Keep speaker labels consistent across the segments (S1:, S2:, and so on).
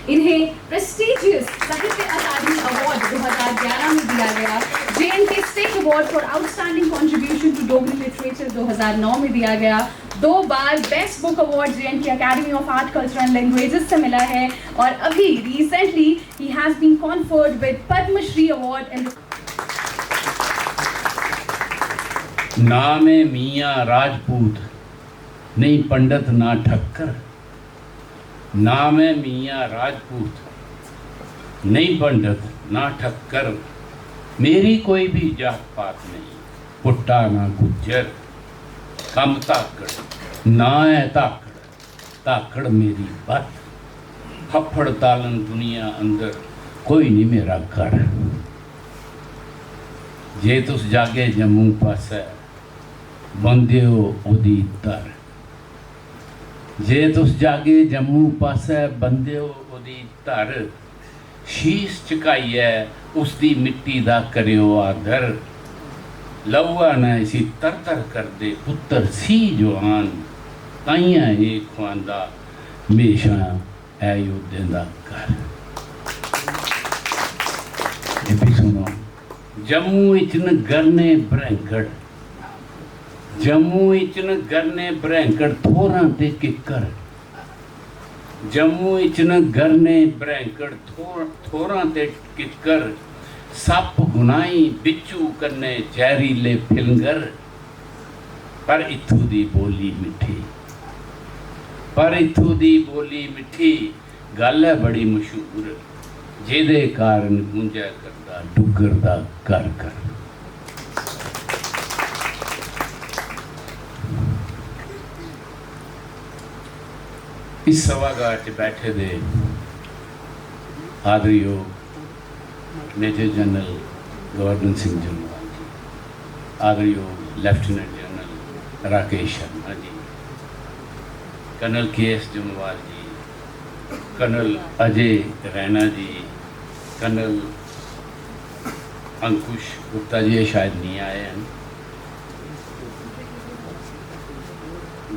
S1: इन्हें प्रेस्टिजियस साहित्य अकादमी अवार्ड 2011 में दिया गया। JNK state award for outstanding contribution to Dogri literature 2009 में दिया गया। 2 बार best book award JNK academy of art culture and languages से मिला है और अभी रिसेंटली ही has been conferred with Padmashri award इन
S2: नाम है मियाँ राजपूत नहीं पंडित ना ठक्कर। नाम है मियाँ राजपूत नहीं पंडित ना ठक्कर। मेरी कोई भी जात पात नहीं, पुट्टा ना गुज्जर। कम ताकड़ ना है ताकड़, ताकड़ मेरी बत। हफड़ तालन दुनिया अंदर कोई नहीं मेरा घर। जे तुस जागे जम्मू पासै बंदे हो ओदी दर। जे तुस जागे जम्मू पासै बंदे हो ओदी धर। शीस झुकाइयै उसदी मिट्टी दा करियो आदर। लहुआ न इसी तर तर करदे पुत्तर सी जवान। ताइयां एह् खुआंदा हमेशा ऐ योद्धें दा घर। एह् भी सुनो। जम्मू इच न गरने भरैंकड़, जम्मू इच न गरने भरैंकड़ थोरां ते किक्कर। जम्मू इच न गरने भरैंकड़ थोरां ते किक्कर। सप गुनाई बिच्चू कन्ने जहरीले फिलंगर। पर इत्थू दी बोली मिठी, पर इत्थू दी बोली मिठी। गल है बड़ी मशहूर जेदे कारण गूंजा करदा डुग्गर दा घर घर। इस सभागार च बैठे दे आदरयोग मेजर जनरल गोवर्धन सिंह जम्वाल जी, आदरयोग lieutenant general Rakesh Sharma ji, colonel KS Jamwal जी, कर्नल अजय रैना जी, कर्नल अंकुश गुप्ता जी शायद नहीं आए हैं,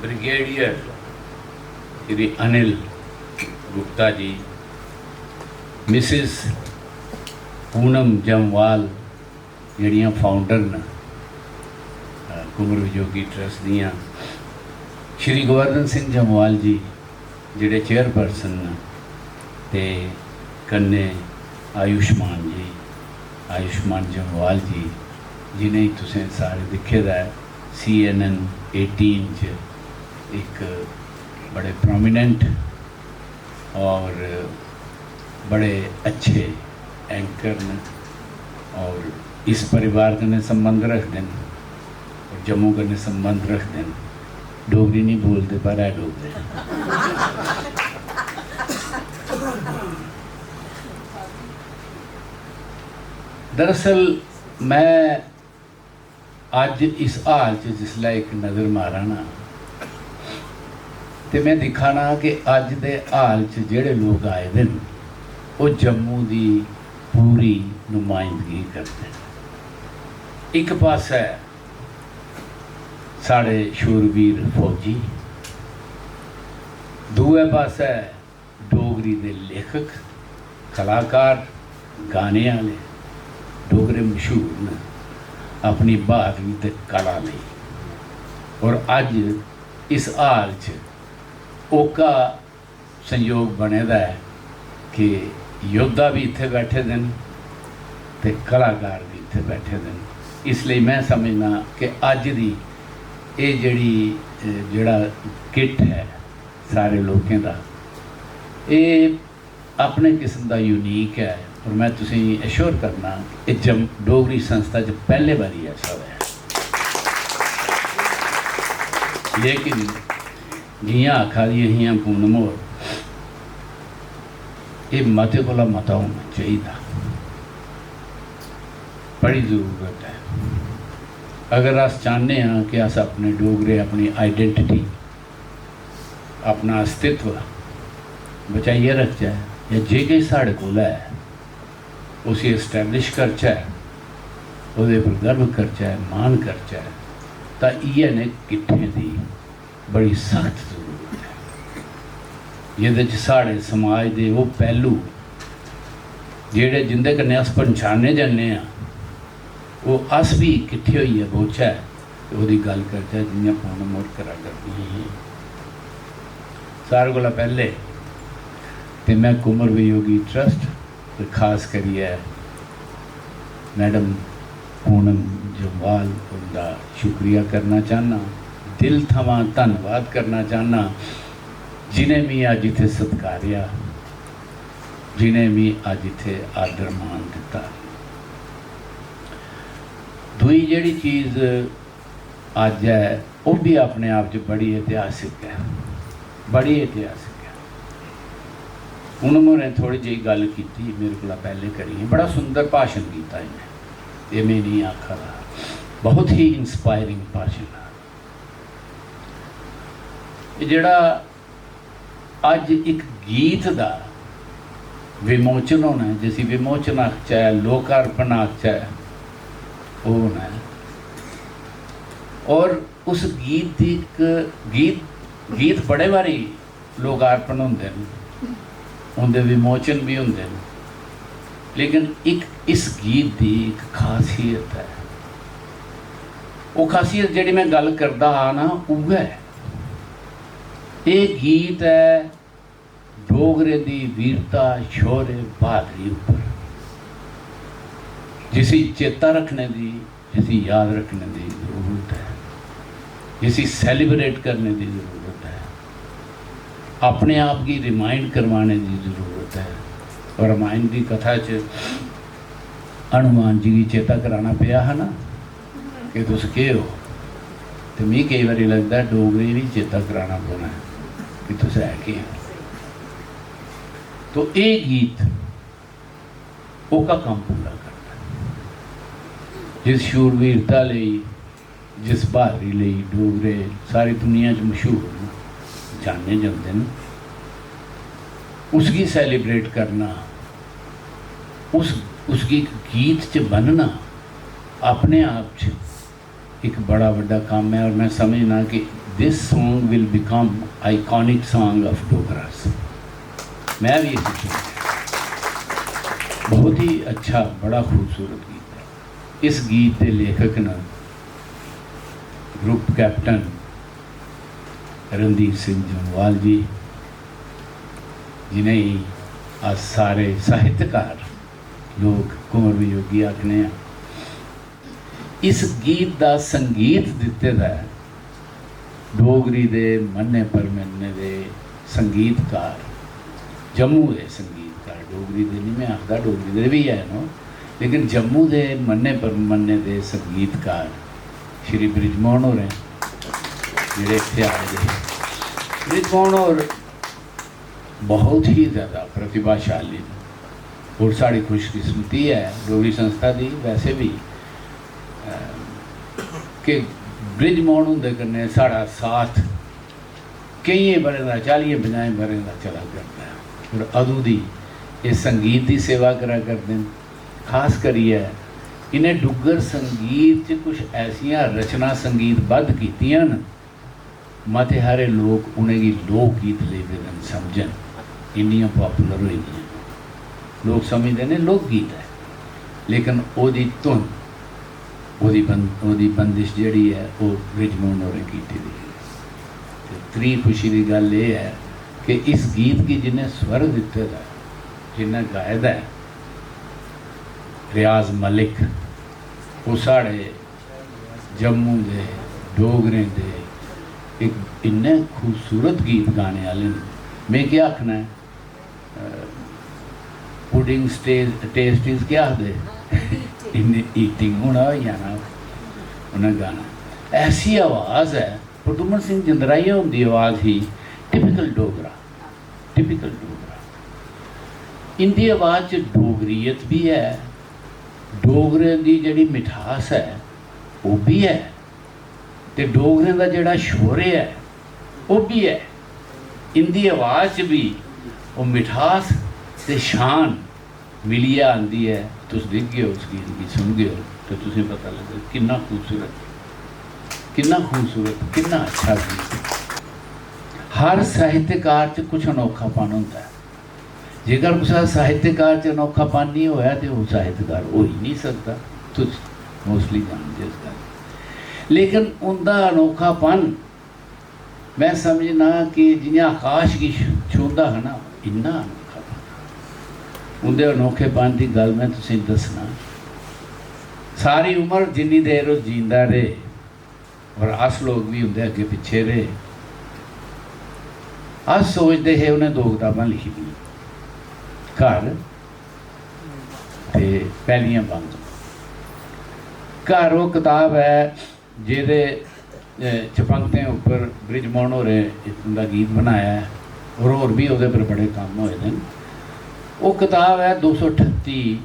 S2: brigadier Shri Anil Gupta ji, Mrs Poonam Jamwal जड़ियाँ founder न कुंवर विजोगी ट्रस्ट दियाँ, श्री गोवर्धन सिंह जम्वाल जी जिहड़े चेयरपर्सन न, ते कन्ने आयुष्मान जी, आयुष्मान जम्वाल जी जिन्हें तुसें सारे दिखे दा है CNN 18 च एक बड़े प्रोमिनेंट और बड़े अच्छे एंकर न और इस परिवार कन्नै संबंध रखते हैं और जम्मू कन्नै संबंध रखते हैं। डोगरी नहीं बोलते पर है डोगरे। दरअसल मैं अज इस हाल च जिसलै एक नज़र मारा ना तो मैं दिखा ना कि अज दे हाल च जेड़े लोग आए दे न वो जम्मू दी पूरी नुमाइंदगी करते हैं। एक पासे साढ़े शूरवीर फौजी, दूए पासे डोगरी दे लेखक कलाकार गाने आले डोगरे मशहूर न अपनी बहादुरी ते कला लई। और अज इस हाल च ओका संयोग बने दा है कि योद्धा भी इत्थे बैठे दे न ते कलाकार भी इत्थे बैठे दे न। इसलिए मैं समझना कि अज दी ये जेड़ा किट है सारे लोगों का ये अपने किस्म का यूनीक है। और मैं तुसीं एश्योर करना ये डोगरी संस्था च पहले बारी ऐसा होया। लेकिन जियां आखा दी हियां पूनम होर, ये मते कोला मता होना चाहिए, बड़ी ज़रूरत है। अगर अस चाहते हाँ कि अस अपने डोगरे अपनी आइडेंटिटी अपना अस्तित्व बचाइए रखचै या जे किश साढ़े कोल है उसी एस्टैबलिश करचै, उहदे पर गर्व करचै, मान करचै, तां इ'यै ने किट्ठें दी बड़ी सख्त जरूरत है। जिहदे च साढ़े समाज दे वो पहलू जेह्ड़े जिंदे कन्नै अस पन्छाने जन्ने आं वो अस भी किट्ठे होइयै बौह्चै ते ओह्दी गल्ल करचै जि'यां पूनम होर करा करदियां हियां। सारें कोला पैह्ले ते मैं कुंवर वियोगी ट्रस्ट ते खास करियै मैडम पूनम जम्वाल उंदा शुक्रिया करना चाहना, दिल थमां धन्नवाद करना चाहना जिन्हें मी अज इत्थे सत्कारिया, जिन्हें मी अज इत्थे आदर मान दिता। दूई जेह्ड़ी चीज़ अज है वह भी अपने आप च बड़ी इतिहासिक है, बड़ी इतिहासिक है। पूनम होरें थोड़ी जी गल की मेरे को पहले करी, बड़ा सुंदर भाषण किया इन्हें, ये मैं नहीं आखा रहा, बहुत ही इंस्पायरिंग भाषण। जेड़ा अज एक गीत का विमोचन होना है, जिसी विमोचन आखचै लोकार्पण आखचै वो होना है, और उस गीत की गीत बड़े बारी लोकार्पण होंदे न, उनके विमोचन भी होंदे न, लेकिन एक इस गीत की एक खासियत है। वो खासियत जिहड़ी मैं गल करदा हाँ ना उ'ऐ ये गीत है डोगरे दी वीरता शौर्य बहादरी उपर, जिसी चेता रखने की, जिसी याद रखने की जरूरत है, जिसी सेलिब्रेट करने की जरूरत है, अपने आप की रिमाइंड करवाने की जरूरत है। और रामायण की कथा च हनुमान जी की चेता कराना पिया है ना कि तुस के हो, तो मी कई बार लगता है डोगरी भी चेता कराना पौना है कि तुस है के। तो ये गीत वो का काम पूरा करता है, जिस शूरवीरता लई, जिस बहादरी लई डोगरे सारी दुनिया च मशहूर जाने जाते हैं, उसकी सेलिब्रेट करना, उसकी गीत च बनना अपने आप च एक बड़ा बड़ा काम है। और मैं समझना कि this song will become iconic song of Dogras. मैं भी इसी बहुत ही अच्छा बड़ा खूबसूरत गीत है। इस गीत के लेखक ने ग्रुप कैप्टन रणदीप सिंह जम्वाल जी, जिन्हें आज सारे साहित्यकार लोग कुंवर वियोगी आखने हैं। इस गीत का संगीत दिते दा डोगरी दे मन्ने परमन्ने दे संगीतकार, जम्मू दे संगीतकार, डोगरी दे नहीं मैं आखदा, डोगरी दे भी है नो, लेकिन जम्मू दे मन्ने परमन्ने दे संगीतकार श्री बृजमोहन होरें जेह्ड़े इत्थे आए दे। बृजमोहन होर बहुत ही ज़्यादा प्रतिभाशाली और साड़ी खुशकिस्मती है डोगरी संस्था की वैसे भी कि बृजमोहन होंदे कन्नै साड़ा साथ कई बरें का 40-50 बरें का चला करता है। और अदू दी ये संगीत की सेवा करा करते हैं। खास करिए इन्हें डुग्गर संगीत च कुछ ऐसिया रचना संगीतबद्ध कीतियां न, मते हारे लोग उन्हें लोक गीत लेते हैं समझन, इन्नियां पॉपुलर हुई हैं। लोग समझते हैं लोक गीत है, लेकिन ओदी धुन ओदी बंदिश जिहड़ी है वो बृजमोहन होरें कीती दी। त्री खुशी की गल ये है कि इस गीत की जिन्हें स्वर दिते दा, जिन्हें गाए दा रियाज मलिक, वो साढ़े जम्मू के डोगरे दे एक इन्ने खूबसूरत गीत गाने वाले। मैं क्या आखना है, पुडिंग टेस्ट इज क्या आखदे इन्हें ईटिंग होना हो जाना उन्हें गाना। ऐसी आवाज़ है प्रदुमन सिंह जिंदराइया उनकी आवाज़ ही टिपिकल डोगरा, टिपिकल डोगरा। इनकी आवाज़ च डोगरीयत भी है, डोगरे की जिहड़ी मिठास है वो भी है, तो डोगरे का जिहड़ा शौर्य है वो भी है। इनकी आवाज़ च भी वो मिठास ते शान मिलिए आती है। तुस दिखगे हो उस गीत की सुनगे हो तो तुझे पता लगे कितना खूबसूरत, कितना खूबसूरत, कितना अच्छा गीत। हर साहित्यकार च कुछ अनोखापन होता है। जेकर कुछ साहित्यकार च अनोखापन नहीं होया तो वो साहित्यकार हो ही नहीं सकता। तुम मोस्टली जानते इस गल। लेकिन उनका अनोखापन मैं समझना कि जियां आकाश की छूंदा है ना, इन्ना अनोखापन उनके अनोखेपन की गल मैं तुसें दसना। सारी उम्र जिन्नी देर वो जींदा रहे और अस लोग भी उनके अगे पिछे रहे, अस सोचते हैं उन्हें 2 किताबां लिखी दी, घर ते पहलियां बंद। घर वो किताब है जिहदे चपंगतें उपर ब्रिजमोहन होरें उनका गीत बनाया है और भी वो पर बड़े काम होए हैं। वो किताब है 238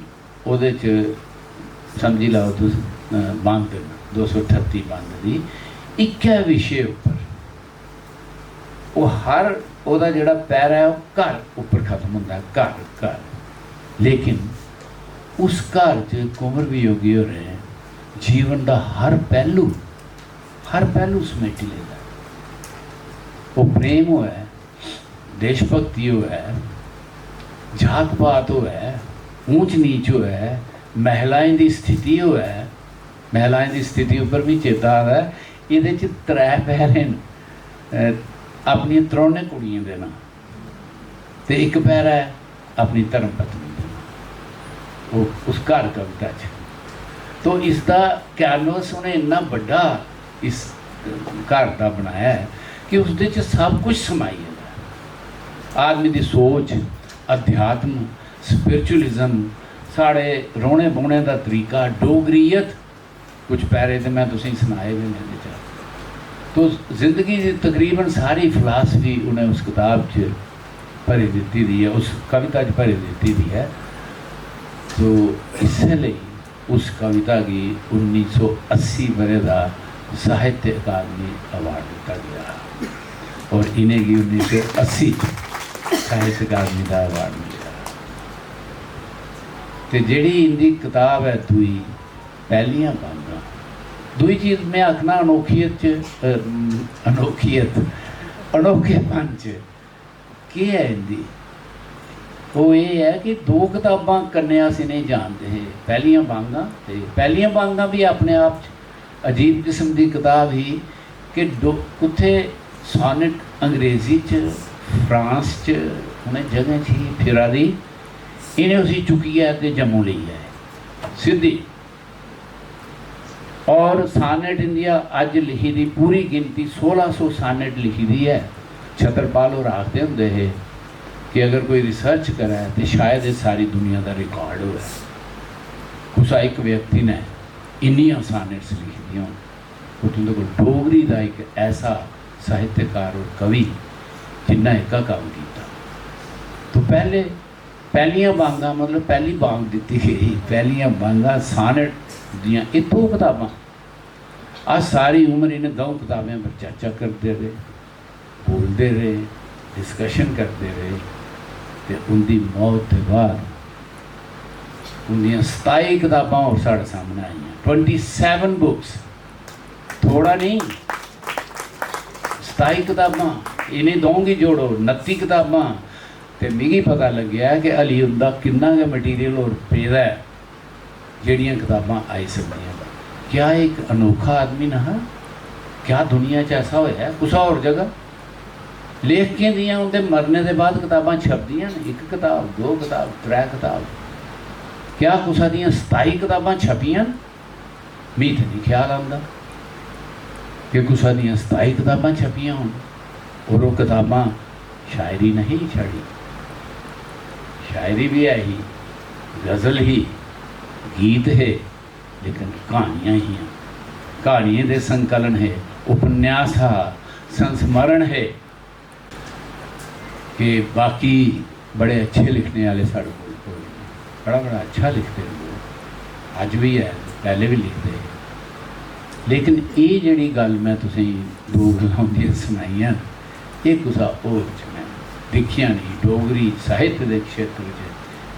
S2: ਉਹਦੇ ਚ समझी लाओ तुस बंद 238 बंद की एक विषय उपर वो हर ਉਹਦਾ ਜਿਹੜਾ पैरा है वो घर उपर खत्म होता है, घर घर। लेकिन उस घर च कुंवर वियोगी हो रहे हैं जीवन का हर पहलू समेटी लेता है। वो प्रेम हो है, देशभक्ति हो है, जात पात हो है, ऊंच नीच हो है, महिलाएं की स्थिति हो है। महिलाएं की स्थिति उपर भी चेता आ रहा है। ये 3 पैरे अपनी त्रौने कुड़ियों के नाम तो एक पैरा है अपनी धर्म पत्नी के नाम, वो उस घर कविता च। तो इसका कैनवस उन्हें इन्ना बड़ा इस घर का बनाया है कि उसदे च सब कुछ समाई है। आदमी की सोच, अध्यात्म, स्पिरिचुअलिज्म, साढ़े रोने बोने का तरीका, डोगरीयत, कुछ पैरे तो मैं तुसें सुनाए भी मेरे च। तो जिंदगी की तकरीबन सारी फिलासफी उन्हें उस किताब च भरी दी दी है, उस कविता च भरी दी दी है। तो इसलिए उस कविता की 1980 बरे का साहित्य अकादमी अवार्ड दिता गया और इन्हें की 1980 साहित्य अकादमी का अवार्ड मिला। तो जिहड़ी इनकी किताब है दुई पहलियां बांगां, दूई चीज़ मैं आखना अनोखेपन च की है इनकी, वो ये है कि 2 किताबां कन्ने अस नहीं जानते हैं। पहलियां बांगां ते पहलियां बांगां भी अपने आप च अजीब किस्म की किताब ही कि उत्थे सॉनेट अंग्रेजी च फ्रांस च उन्हें जगह थी फिरा दी, इन्हें उसी चुकी है तो जम्मू ली है सीधी। और सानेट इंडिया अज लिखी दी पूरी गिनती 1600 सानेट लिखी दी है। छतरपाल और आखते होंगे है कि अगर कोई रिसर्च करा है तो शायद ये सारी दुनिया का रिकॉर्ड हो। कुछ एक व्यक्ति ने इन्नियां सानेट्स लिखी दी हो। तुंदे को डोगरी का एक ऐसा साहित्यकार और कवि जिन्ना एक काम किया। तो पहलियां बांगां मतलब पहली बांग दी गई, पहलियां बांगां सानेट दियां ये 2 किताबां। आज सारी उम्र इन्हें 2 किताबें पर चर्चा करते रहे, बोलते रहे, डिस्कशन करते रहे। तो उनकी मौत के बाद उनकी 27 किताबां और साढ़े सामने आई हैं। 27 बुक्स, थोड़ा नहीं, 27 किताबां इन्हें दोंगी जोड़ो 29 किताबां। तो मिगी पता लग्या कि हली उनका किन्ना गै मटीरियल और पेदा है ਜਿਹੜੀਆਂ किताबां आई सकदियां। क्या एक अनोखा आदमी ना, क्या दुनिया च ऐसा होया कुछ और जगह लेखकें दियां उनके मरने के बाद किताबां छपदियां ने, 1 किताब 2 किताब 3 किताब, क्या कुछ दियां 27 किताबां छपियां? मी तो नहीं ख्याल आंदा कि कुछ दियां 27 किताबां छपियां होन। और वो किताबां शायरी नहीं छड़ी, शायरी भी है ही, गज़ल ही, गीत है, लेकिन कहानियाँ ही हैं, कहानियों के संकलन है, उपन्यास है, संस्मरण है। कि बाकी बड़े अच्छे लिखने वाले साढ़े को बड़ा अच्छा लिखते हैं लोग, अज भी है, पहले भी लिखते हैं। लेकिन ये जिहड़ी गल मैं तुसें 2 गल्लां सुनाइयां ये कुसा होर च मैं दिखिया नहीं, डोगरी साहित्य के क्षेत्र में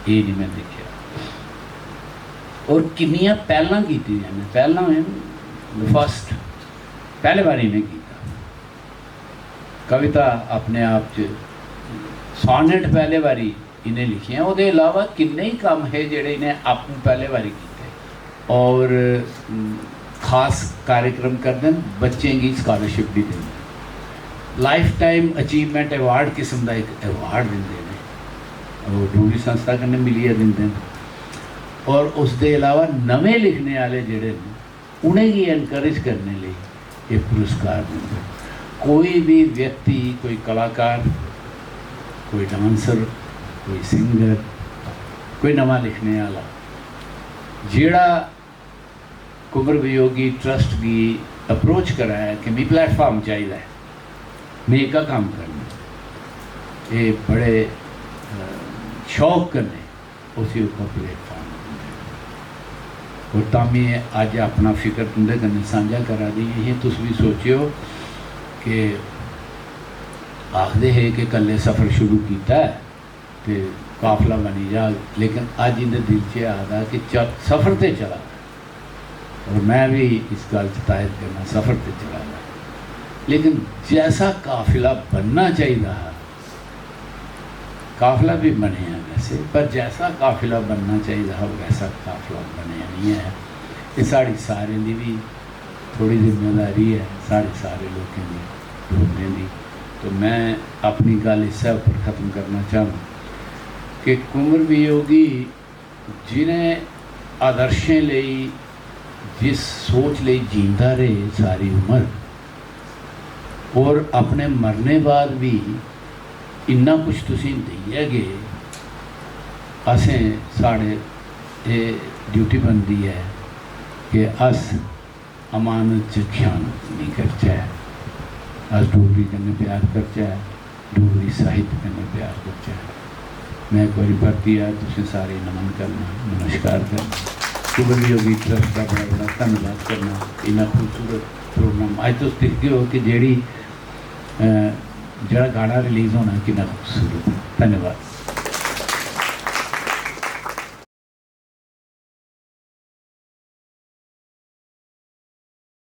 S2: ये नहीं मैं देखिया। और किन्नियां पहलां कीतियां ने, पहलां फस्ट पहले बार इन्हें किया। कविता अपने आप च सॉनेट पहले बारी इन्हें लिखियां, ਉਹਦੇ ਇਲਾਵਾ किन्ने ही काम है ਜਿਹੜੇ इन्हें आपू पहले बारी कीते और खास कार्यक्रम करते हैं, बच्चें की स्कॉलरशिप भी देंगे, लाइफ टाइम अचीवमेंट अवार्ड किस्म का एक अवार्ड देंगे ने, और डोगरी संस्था कन्नै मिलिए देंगे हैं। और उस दे अलावा नवे लिखने वाले जेड़े ने उन्हें ही एनकरेज करने लिए ये पुरस्कार देंगे। कोई भी व्यक्ति, कोई कलाकार, कोई डांसर, कोई सिंगर, कोई नवा लिखने वाला जेड़ा कुंवर वियोगी ट्रस्ट की अप्रोच करा है कि मैं प्लेटफॉर्म चाहिए, मैं एक काम करना, ये बड़े शौक करने उसी ऊपर प्लेटफॉर्म और तामी अज अपना फिक्र तुंदे कन्नै साझा करा दी है। तुस भी सोचियो कि आखते है कि कल्ले सफ़र शुरू किया है तो काफला बनी जा, लेकिन अज इन्हें दिल च आता कि सफ़र तो चला, और मैं भी इस गल तायद करना सफ़र तो चला गया, लेकिन जैसा काफिला बनना चाहिए, काफिला भी बने हैं वैसे, पर जैसा काफिला बनना चाहिए वैसा काफिला बने नहीं है। ये साड़ी सारे की भी थोड़ी जिम्मेदारी है, साढ़े सारे लोगों की डोगरे की। तो मैं अपनी गल इस पर ख़त्म करना चाहूँ कि कुंवर वियोगी जिन्हें आदर्शें ਲਈ जिस सोच ਲਈ जींदा रहे सारी उम्र, और अपने मरने बाद भी इन्ना कुछ तुसी देइए गए, असें साढ़े ये ड्यूटी बनती है कि अस अमानत च खयानत नहीं करचै, अस डोगरी कन्नै प्यार करचै, डोगरी साहित्य कन्नै प्यार करचै। मैं एक बारी परतियै तुसें सारे नमन करना, नमस्कार करना, कुंवर वियोगी ट्रस्ट का बड़ा बड़ा धन्यवाद करना। इन्ना खूबसूरत प्रोग्राम अज तुस दिखदे हो कि जेड़ा गाना रिलीज़ होना कितना खूबसूरत है। धन्यवाद।